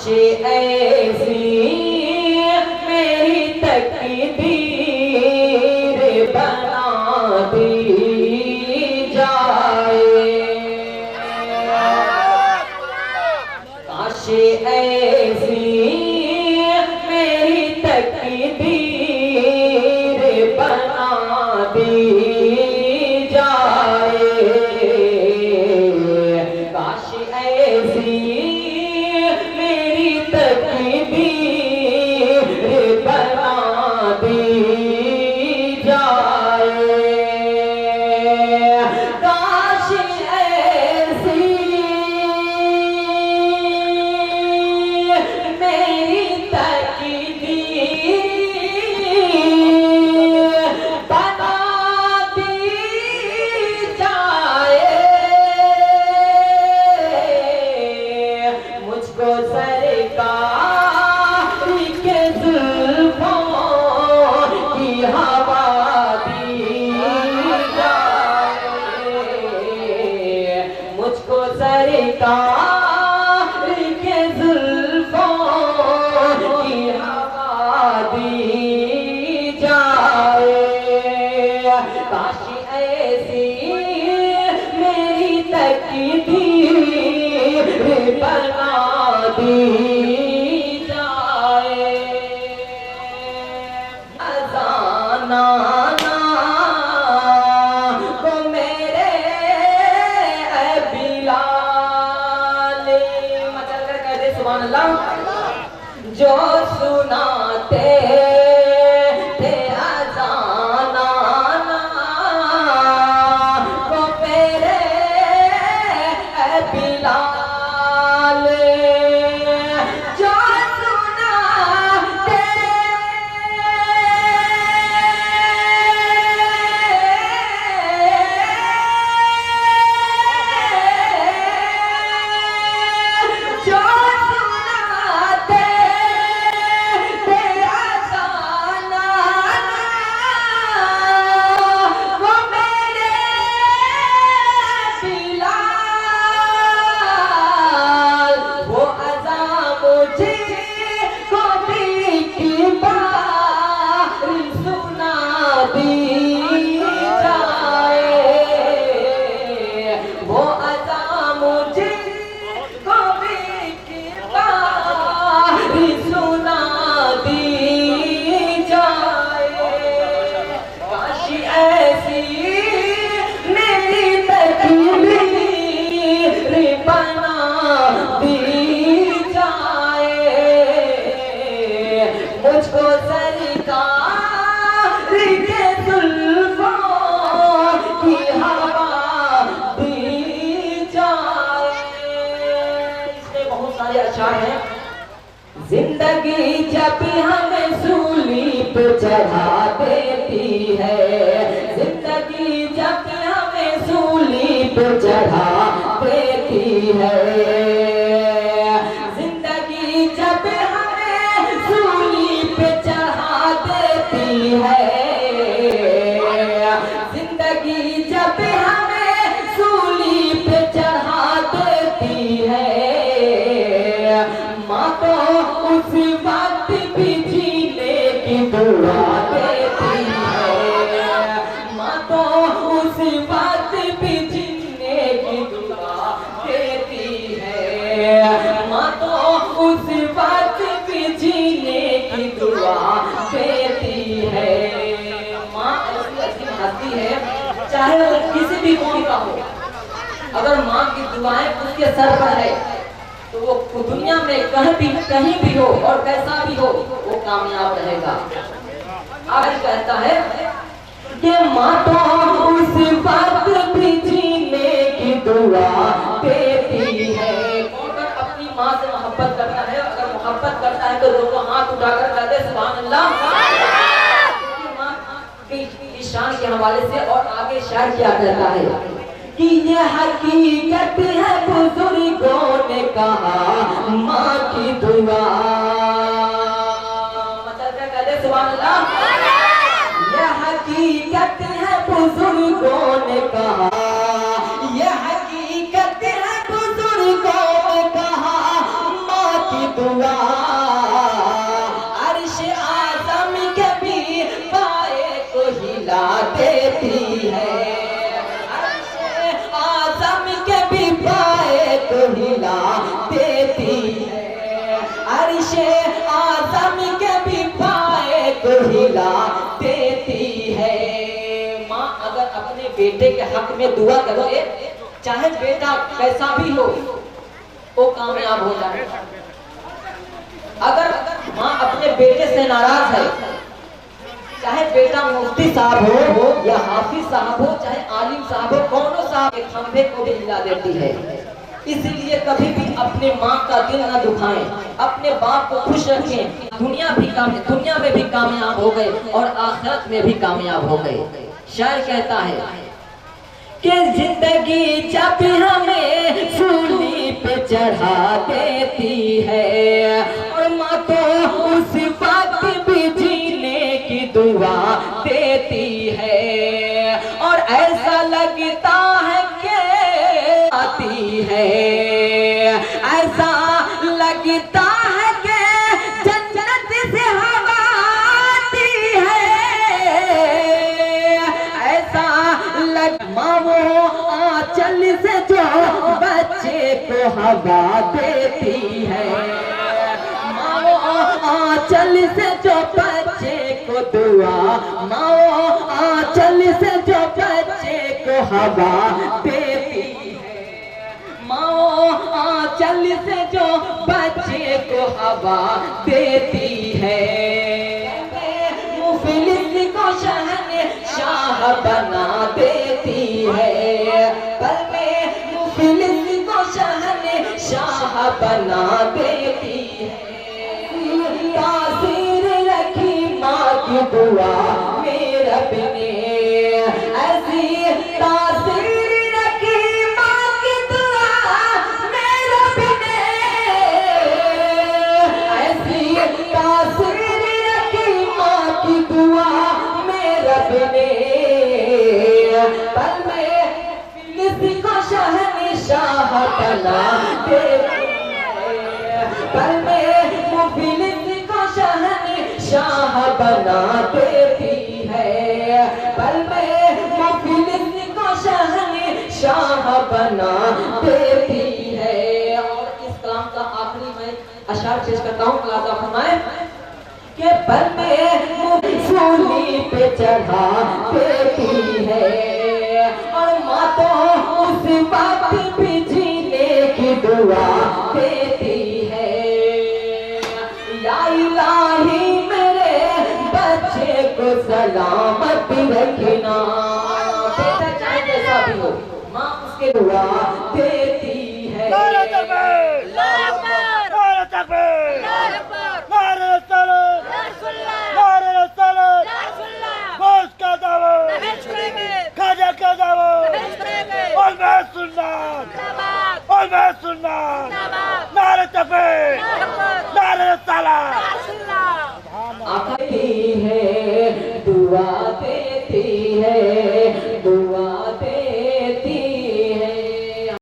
काशे ऐसी मेरी तकदीर बना दी जाए, काशे ऐसी मेरी तकदीर बना दी जाए, काश ऐसी मेरी तकदीर बना दी जाए, काश ऐसी मेरी तकदीर बना दी जाए, मुझको सरकार के जुल्फों की हवा दी जाए, मुझको सरकार के जुल्फों की हवा दी जाए, काश ऐसी मेरी तकदीर बना दी जाए। अज़ाना को मेरे बिलाल मचल कर कह दे सुभान अल्लाह, जो सुनाते थे अज़ाना को मेरे बिलाल, जो सुनाते जो सुनाते थे अज़ाना वो मेरे बिलाल, वो अज़ा मुझे को भी की बार सुना दी जाए, वो अज़ा मुझे को भी की बार सुना दी जाए, काश ऐसी मेरी तकदीर बना दी जाए, मुझको सरकार के जुल्फों की हवा दी जाए। इसमें बहुत सारे अशार हैं। जिंदगी जब हमें सूली पे चढ़ा देती है, जिंदगी जब हमें सूली पे चढ़ा देती है, जिंदगी जब हमें सूली पे चढ़ा देती है, जिंदगी जब हमें सूली पे चढ़ा देती है, माँ तो उस वक्त भी जीने की दुआ देती है, माँ तो उस वक्त भी जीने की दुआ देती है, माँ तो उस वक्त भी जीने की दुआ देती है। माँ ऐसी ऐसी हंसती है, चाहे वो किसी भी कौम का हो, अगर माँ की दुआएं उसके सर पर है तो वो दुनिया में कहीं भी हो और कैसा भी हो वो कामयाब रहेगा। आज कहता है कि माँ तो उस वक्त भी जीने की दुआ देती है। अगर अपनी माँ से मोहब्बत करता है, अगर मोहब्बत करता है तो दोनों हाथ उठाकर कह दे सुभान अल्लाह। माँ की शान के हवाले से और आगे शायर क्या कहता है कि ये हकीकत है बुजुर्गों ने कहा माँ की दुआ, मतलब क्या कहते सुभान अल्लाह। ये हकीकत है बुजुर्गों ने कहा, ये हकीकत है बुजुर्गों ने कहा माँ की दुआ अर्श आज़म के भी पाए को हिला देती है, अर्श आज़म के भी पाए को हिला देती है, अर्श आज़म के भी पाए को हिला देती है। माँ अगर अपने बेटे के हक में दुआ करोगे, चाहे बेटा कैसा भी हो वो कामयाब हो जाए। अगर माँ अपने बेटे से नाराज है, चाहे बेटा मुफ्ती साहब हो या हाफिज साहब हो, चाहे आलिम साहब हो, कौनो साहब के खंभे को भी हिला देती है। इसलिए कभी भी अपने माँ का दिल न दुखाएं, अपने बाप को खुश रखें। दुनिया में भी कामयाब हो गए और आखिरत में भी कामयाब हो गए। शायर कहता है कि जिंदगी जब हमें सूली पे चढ़ा देती है और माँ तो उस वक्त भी जीने की दुआ देती है, और ऐसा लगता है कि आती है, ऐसा लगता है कि जन्नत से हवा आती है, ऐसा लग वो आंचल से जो बच्चे को हवा देती है, माँ आंचल से जो बच्चे को दुआ, माँ आंचल से जो बच्चे को हवा देती है, माँ आंचल से जो बच्चे को हवा देती है। मुफलिस को शहंशाह बना देती है, पल में मुफलिस को शहंशाह बना देती है। तासीर रखी माँ की दुआ मेरे रब ने, ऐसी तासीर रखी माँ की दुआ मेरे रब ने, ऐसी तासीर रखी माँ की दुआ मेरे रब ने, पल में फिलिस को शहंशाह बना देती है, पल में मुफलिस को शहंशाह बना देती है, पल में मुफलिस को शहंशाह बना देती है। और इस कलाम का आखिरी मैं अशार पेश करता हूँ, मुलाज़ा फरमाएं कि पल में सूली पे चढ़ा देती है और माँ तो उस वक्त भी जीने की दुआ देती है। या इलाही मेरे बच्चे को सलामत रखना, बेटा चाहे जैसा भी हो, माँ उसके दुआ देती है। नारे तकबीर, नारे सलाम।